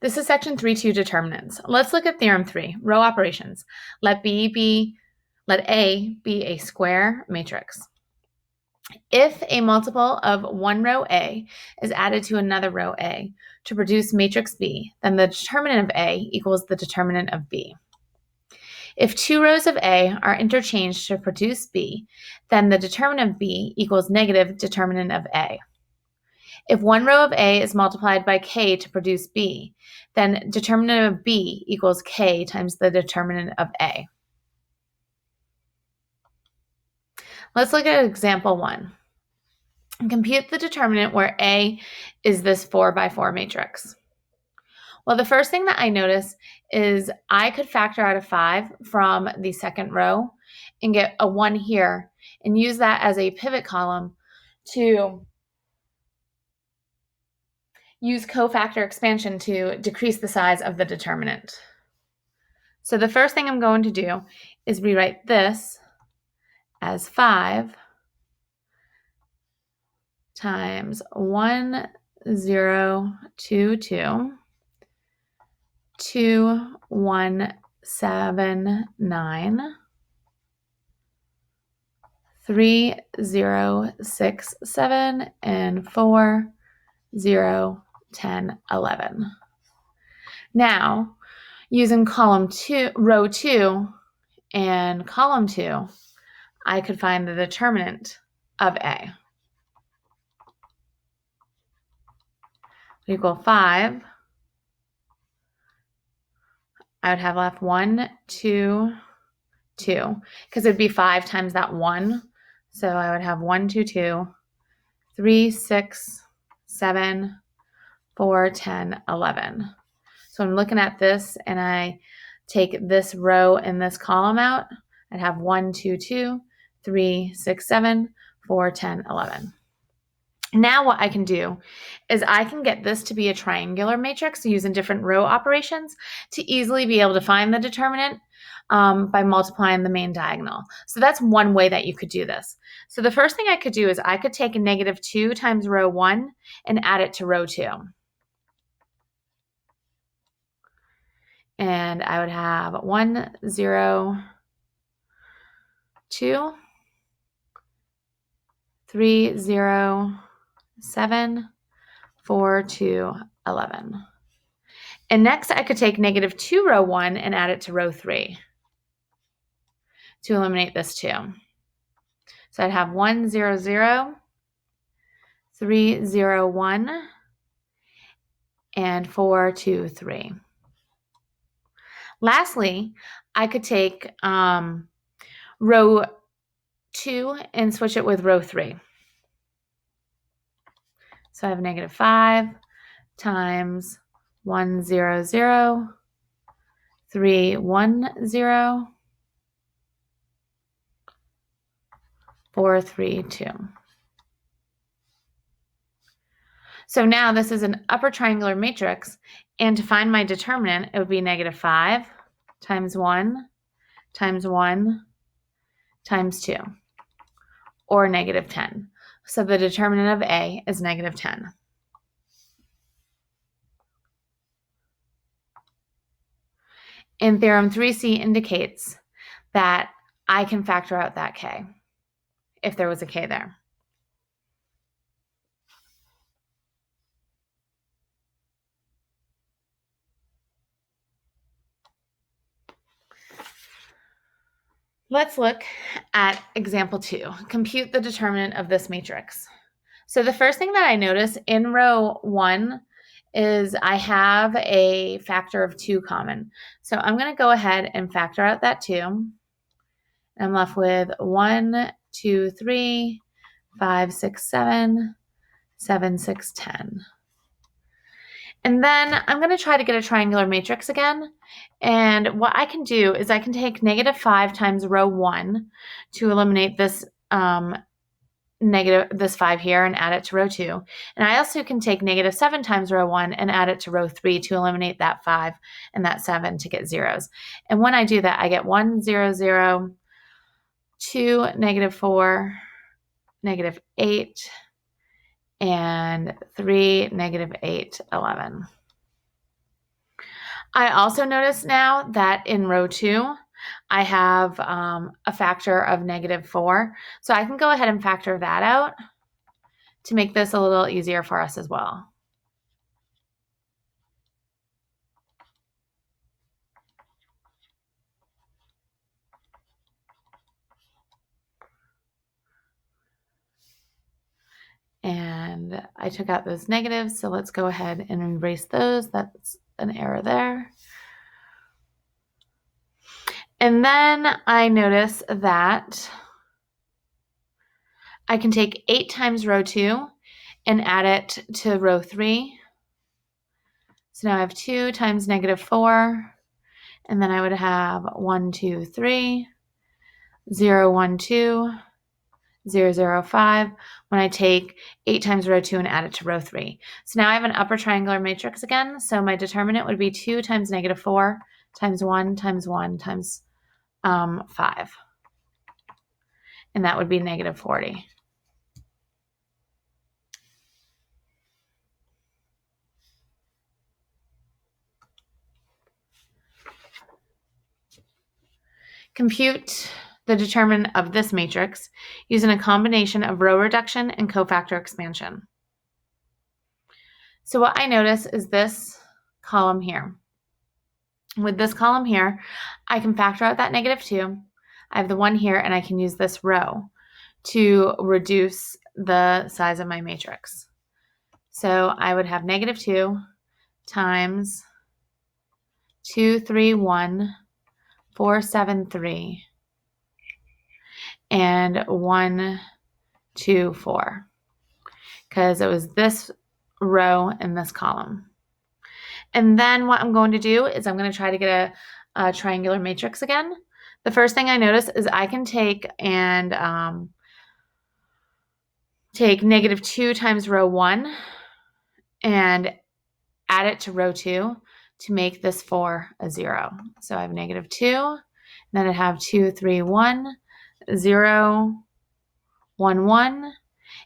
This is section 3.2 determinants. Let's look at theorem 3, row operations. Let A be a square matrix. If a multiple of one row A is added to another row A to produce matrix B, then the determinant of A equals the determinant of B. If two rows of A are interchanged to produce B, then the determinant of B equals negative determinant of A. If one row of A is multiplied by K to produce B, then determinant of B equals K times the determinant of A. Let's look at example 1. Compute the determinant where A is this 4 by 4 matrix. Well, the first thing that I notice is I could factor out a 5 from the second row and get a 1 here and use that as a pivot column to use cofactor expansion to decrease the size of the determinant. So the first thing I'm going to do is rewrite this as 5 times 1, 0, 2, 2, 2, 1, 7, 9, 3, 0, 6, 7, and 4, 0, 10, 11. Now, using row 2 and column 2, I could find the determinant of A. Equal 5. I would have left 1, 2, 2, because it would be 5 times that 1. So I would have 1, 2, 2, 3, 6, 7, 4, 10, 11. So I'm looking at this and I take this row and this column out. I'd have 1, 2, 2, 3, 6, 7, 4, 10, 11. Now what I can do is I can get this to be a triangular matrix using different row operations to easily be able to find the determinant by multiplying the main diagonal. So that's one way that you could do this. So the first thing I could do is I could take a negative 2 times row 1 and add it to row 2. And I would have 1, 0, 2, 3, 0, 7, 4, 2, 11. And next I could take negative 2 row 1 and add it to row 3 to eliminate this 2. So I'd have 1, 0, 0, 3, 0, 1, and 4, 2, 3. Lastly, I could take row 2 and switch it with row 3. So I have negative 5 times 1, 0, 0, 3, 1, 0, 4, 3, 2. So now this is an upper triangular matrix, and to find my determinant, it would be negative 5 times 1 times 1 times 2, or negative 10. So the determinant of A is negative 10. And theorem 3C indicates that I can factor out that K, if there was a K there. Let's look at example 2. Compute the determinant of this matrix. So the first thing that I notice in row 1 is I have a factor of 2 common. So I'm going to go ahead and factor out that 2. I'm left with 1, 2, 3, 5, 6, 7, 7, 6, 10. And then I'm going to try to get a triangular matrix again. And what I can do is I can take negative 5 times row 1 to eliminate this this 5 here and add it to row 2. And I also can take negative 7 times row 1 and add it to row 3 to eliminate that 5 and that 7 to get zeros. And when I do that, I get 1, 0, 0, 2, negative 4, negative 8, and 3, negative 8, 11. I also notice now that in row 2, I have a factor of -4. So I can go ahead and factor that out to make this a little easier for us as well. And I took out those negatives, so let's go ahead and erase those. That's an error there. And then I notice that I can take 8 times row 2 and add it to row 3. So now I have 2 times -4, and then I would have 1, 2, 3, 0, 1, 2, 0, 0, 5, when I take 8 times row 2 and add it to row 3. So now I have an upper triangular matrix again. So my determinant would be 2 times -4 times 1 times 1 times 5. And that would be -40. Compute the determinant of this matrix using a combination of row reduction and cofactor expansion. So what I notice is this column here. With this column here, I can factor out that -2. I have the 1 here, and I can use this row to reduce the size of my matrix. So I would have -2 times 2, 3, 1, 4, 7, 3, and 1, 2, 4, because it was this row and this column. And then what I'm going to do is I'm going to try to get a triangular matrix again. The first thing I notice is I can take and take -2 times row 1 and add it to row 2 to make this 4 a 0. So I have -2, and then I have 2, 3, 1, 0, 1, 1,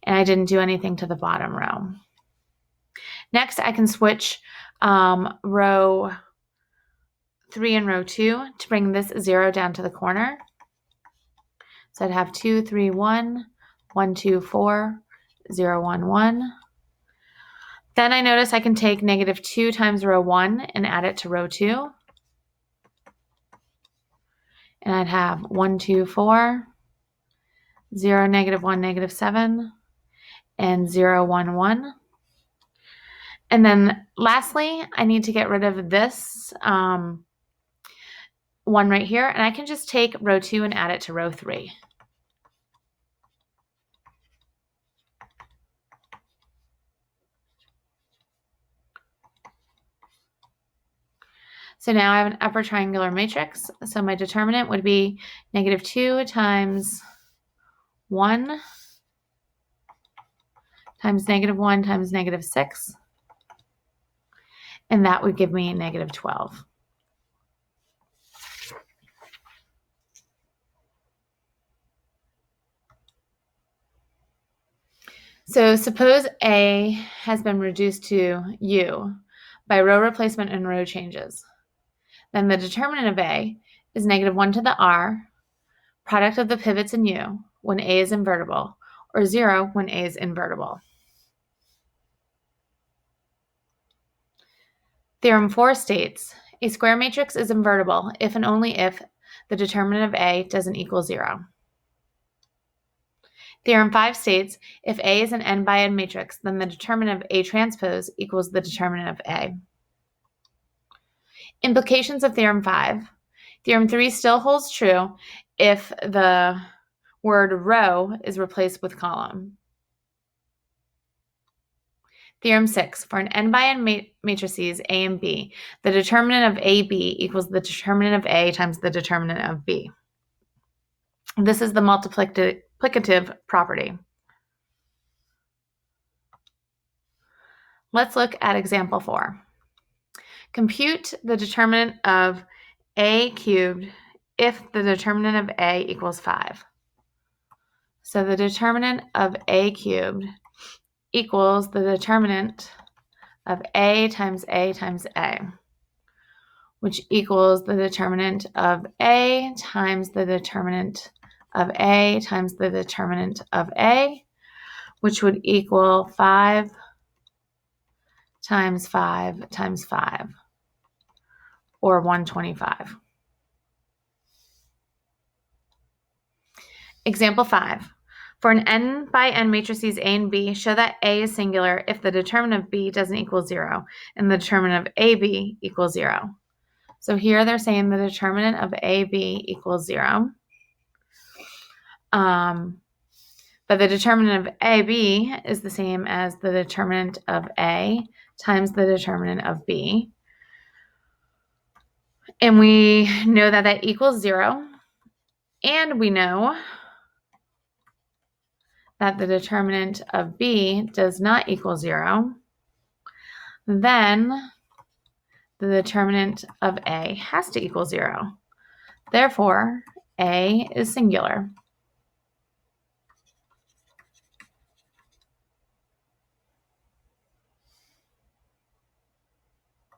and I didn't do anything to the bottom row. Next, I can switch row 3 and row 2 to bring this 0 down to the corner. So I'd have 2, 3, 1, 1, 2, 4, 0, 1, 1. Then I notice I can take -2 times row 1 and add it to row 2. And I'd have 1, 2, 4, 0, -1, -7, and 0, 1, 1. And then lastly, I need to get rid of this one right here, and I can just take row 2 and add it to row 3. So now I have an upper triangular matrix. So my determinant would be -2 times 1 times -1 times -6. And that would give me -12. So suppose A has been reduced to U by row replacement and row changes. Then the determinant of A is -1 to the R, product of the pivots in U when A is invertible, or 0 when A is invertible. Theorem 4 states, a square matrix is invertible if and only if the determinant of A doesn't equal 0. Theorem 5 states, if A is an n by n matrix, then the determinant of A transpose equals the determinant of A. Implications of Theorem 5. Theorem 3 still holds true if the word row is replaced with column. Theorem 6. For an n by n matrices A and B, the determinant of AB equals the determinant of A times the determinant of B. This is the multiplicative property. Let's look at example 4. Compute the determinant of A cubed if the determinant of A equals 5. So the determinant of A cubed equals the determinant of A times A times A. which equals the determinant of A times the determinant of A times the determinant of A, which would equal 5 times 5 times 5, or 125. Example 5. For an n by n matrices A and B, show that A is singular if the determinant of B doesn't equal 0 and the determinant of AB equals 0. So here they're saying the determinant of AB equals 0. But the determinant of AB is the same as the determinant of A times the determinant of B. And we know that that equals 0. And we know that the determinant of B does not equal 0. Then the determinant of A has to equal 0. Therefore, A is singular.